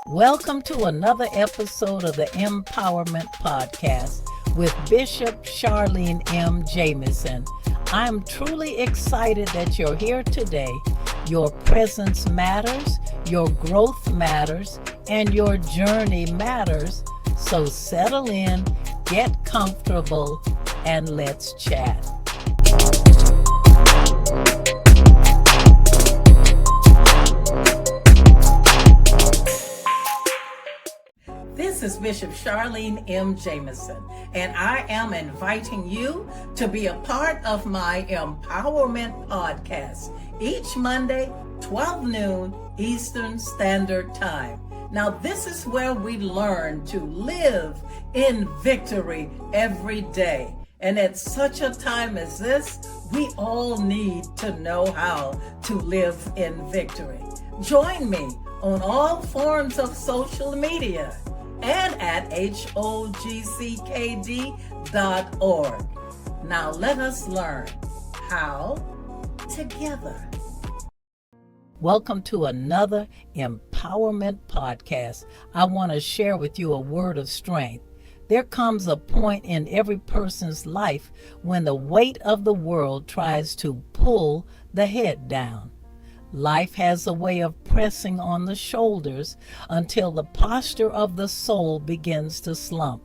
Welcome to another episode of the Empowerment Podcast with Bishop Charlene M. Jamison. I'm truly excited that you're here today. Your presence matters, your growth matters, and your journey matters. So settle in, get comfortable, and let's chat. This is Bishop Charlene M. Jamison, and I am inviting you to be a part of my Empowerment Podcast each Monday, 12 noon Eastern Standard Time. Now, this is where we learn to live in victory every day. And at such a time as this, we all need to know how to live in victory. Join me on all forms of social media and at hogckd.org. Now let us learn how together. Welcome to another Empowerment Podcast. I want to share with you a word of strength. There comes a point in every person's life when the weight of the world tries to pull the head down. Life has a way of pressing on the shoulders until the posture of the soul begins to slump.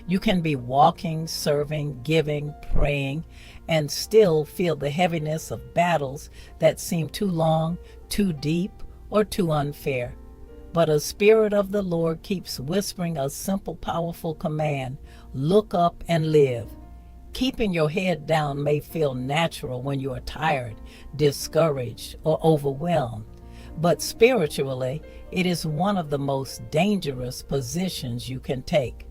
You can be walking, serving, giving, praying, and still feel the heaviness of battles that seem too long, too deep, or too unfair. But a spirit of the Lord keeps whispering a simple, powerful command: look up and live. Keeping your head down may feel natural when you are tired, discouraged, or overwhelmed, but spiritually, it is one of the most dangerous positions you can take.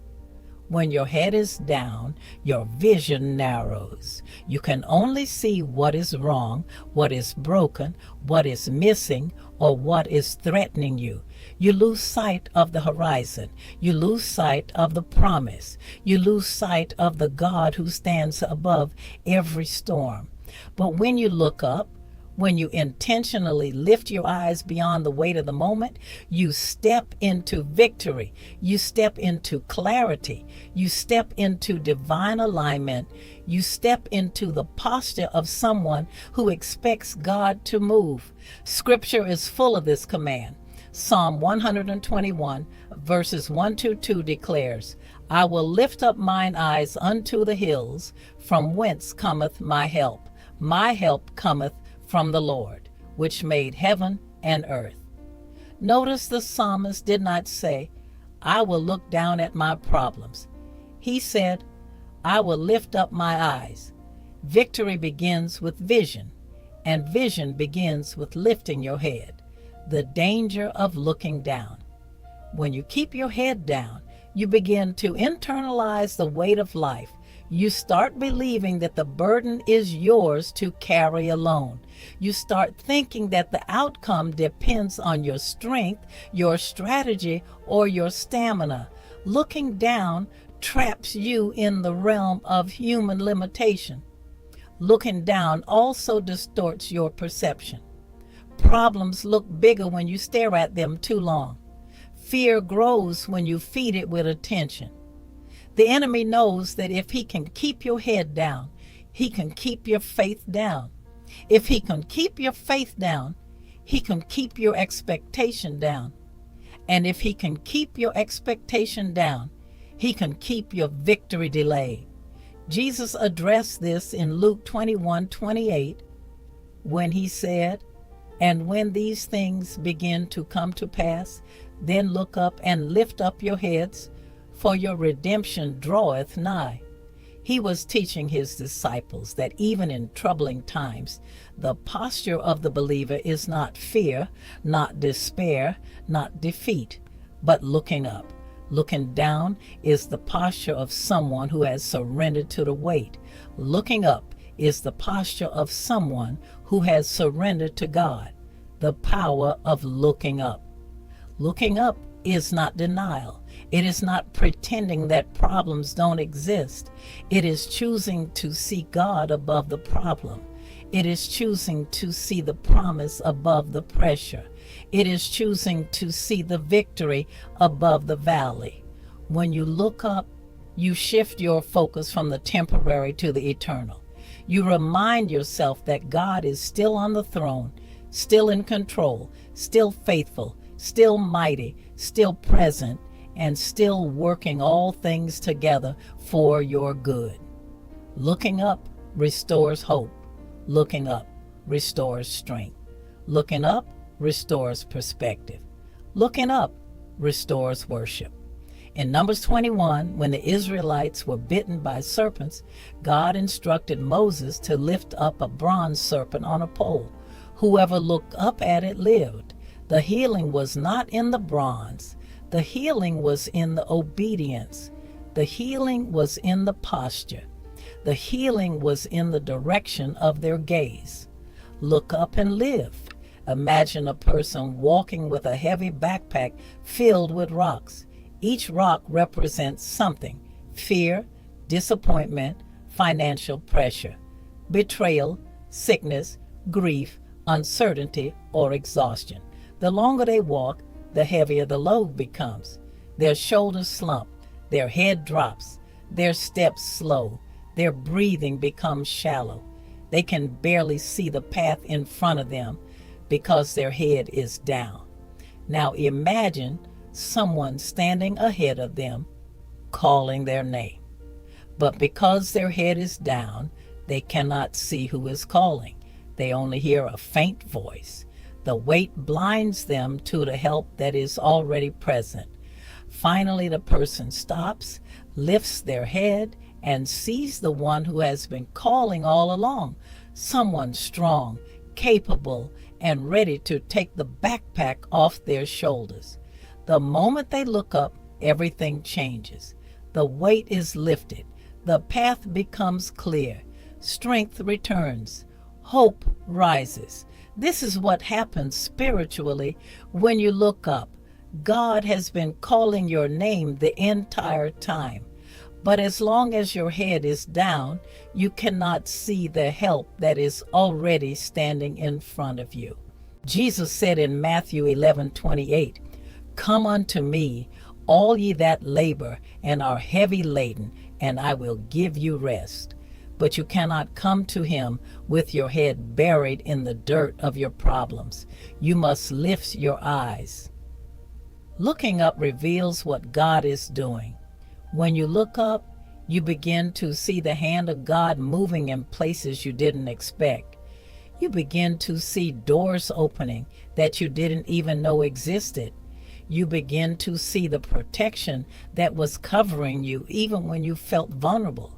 When your head is down, your vision narrows. You can only see what is wrong, what is broken, what is missing, or what is threatening you. You lose sight of the horizon. You lose sight of the promise. You lose sight of the God who stands above every storm. But when you look up, when you intentionally lift your eyes beyond the weight of the moment, you step into victory. You step into clarity. You step into divine alignment. You step into the posture of someone who expects God to move. Scripture is full of this command. Psalm 121 verses 1-2 declares, I will lift up mine eyes unto the hills, from whence cometh my help. My help cometh from the Lord, which made heaven and earth. Notice the psalmist did not say, I will look down at my problems. He said, I will lift up my eyes. Victory begins with vision, and vision begins with lifting your head. The danger of looking down. When you keep your head down, you begin to internalize the weight of life. You start believing that the burden is yours to carry alone. You start thinking that the outcome depends on your strength, your strategy, or your stamina. Looking down traps you in the realm of human limitation. Looking down also distorts your perception. Problems look bigger when you stare at them too long. Fear grows when you feed it with attention. The enemy knows that if he can keep your head down, he can keep your faith down. If he can keep your faith down, he can keep your expectation down. And if he can keep your expectation down, he can keep your victory delayed. Jesus addressed this in Luke 21:28 when he said, and when these things begin to come to pass, then look up and lift up your heads, for your redemption draweth nigh. He was teaching his disciples that even in troubling times, the posture of the believer is not fear, not despair, not defeat, but looking up. Looking down is the posture of someone who has surrendered to the weight. Looking up is the posture of someone who has surrendered to God. The power of looking up. Looking up is not denial. It is not pretending that problems don't exist. It is choosing to see God above the problem. It is choosing to see the promise above the pressure. It is choosing to see the victory above the valley. When you look up, you shift your focus from the temporary to the eternal. You remind yourself that God is still on the throne, still in control, still faithful, still mighty, still present, and still working all things together for your good. Looking up restores hope. Looking up restores strength. Looking up restores perspective. Looking up restores worship. In Numbers 21, when the Israelites were bitten by serpents, God instructed Moses to lift up a bronze serpent on a pole. Whoever looked up at it lived. The healing was not in the bronze. The healing was in the obedience. The healing was in the posture. The healing was in the direction of their gaze. Look up and live. Imagine a person walking with a heavy backpack filled with rocks. Each rock represents something: fear, disappointment, financial pressure, betrayal, sickness, grief, uncertainty, or exhaustion. The longer they walk, the heavier the load becomes. Their shoulders slump, their head drops, their steps slow, their breathing becomes shallow. They can barely see the path in front of them because their head is down. Now imagine someone standing ahead of them, calling their name. But because their head is down, they cannot see who is calling. They only hear a faint voice. The weight blinds them to the help that is already present. Finally, the person stops, lifts their head, and sees the one who has been calling all along, someone strong, capable, and ready to take the backpack off their shoulders. The moment they look up, everything changes. The weight is lifted. The path becomes clear. Strength returns. Hope rises. This is what happens spiritually when you look up. God has been calling your name the entire time. But as long as your head is down, you cannot see the help that is already standing in front of you. Jesus said in Matthew 11:28, "Come unto me, all ye that labor and are heavy laden, and I will give you rest." But you cannot come to him with your head buried in the dirt of your problems. You must lift your eyes. Looking up reveals what God is doing. When you look up, you begin to see the hand of God moving in places you didn't expect. You begin to see doors opening that you didn't even know existed. You begin to see the protection that was covering you even when you felt vulnerable.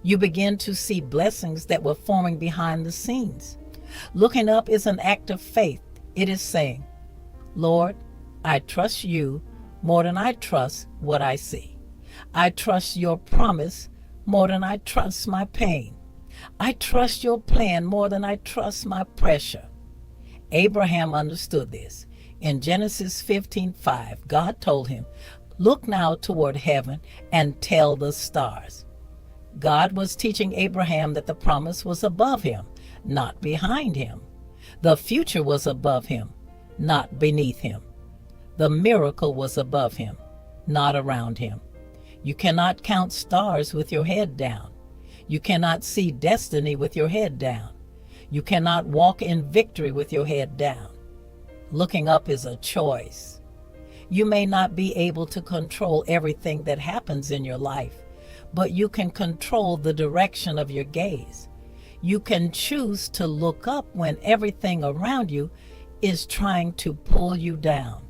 You begin to see blessings that were forming behind the scenes. Looking up is an act of faith. It is saying, "Lord, I trust you more than I trust what I see. I trust your promise more than I trust my pain. I trust your plan more than I trust my pressure." Abraham understood this. In Genesis 15:5, God told him, "Look now toward heaven and tell the stars." God was teaching Abraham that the promise was above him, not behind him. The future was above him, not beneath him. The miracle was above him, not around him. You cannot count stars with your head down. You cannot see destiny with your head down. You cannot walk in victory with your head down. Looking up is a choice. You may not be able to control everything that happens in your life, but you can control the direction of your gaze. You can choose to look up when everything around you is trying to pull you down.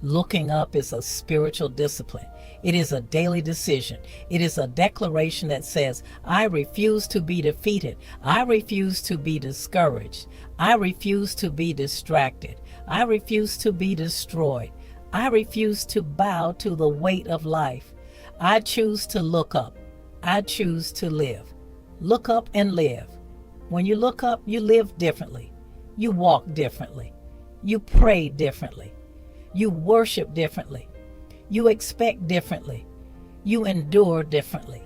Looking up is a spiritual discipline. It is a daily decision. It is a declaration that says, "I refuse to be defeated. I refuse to be discouraged. I refuse to be distracted. I refuse to be destroyed. I refuse to bow to the weight of life. I choose to look up. I choose to live." Look up and live. When you look up, you live differently. You walk differently. You pray differently. You worship differently. You expect differently. You endure differently.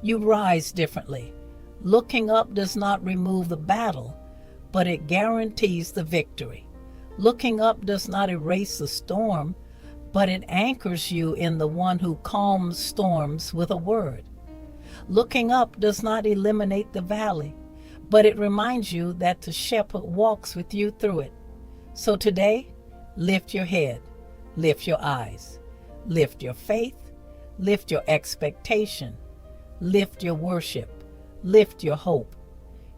You rise differently. Looking up does not remove the battle, but it guarantees the victory. Looking up does not erase the storm, but it anchors you in the one who calms storms with a word. Looking up does not eliminate the valley, but it reminds you that the shepherd walks with you through it. So today, lift your head, lift your eyes, lift your faith, lift your expectation, lift your worship, lift your hope.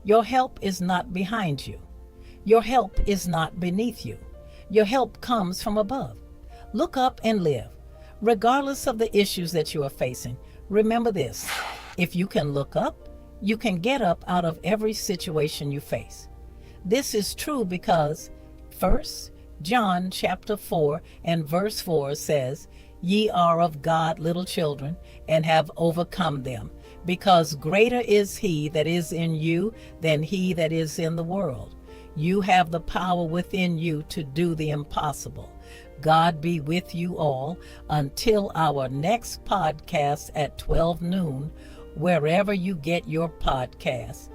Your help is not behind you. Your help is not beneath you. Your help comes from above. Look up and live. Regardless of the issues that you are facing, remember this: if you can look up, you can get up out of every situation you face. This is true because 1 John chapter 4 and verse 4 says, "Ye are of God little children, and have overcome them, because greater is he that is in you than he that is in the world." You have the power within you to do the impossible. God be with you all until our next podcast at 12 noon, wherever you get your podcast.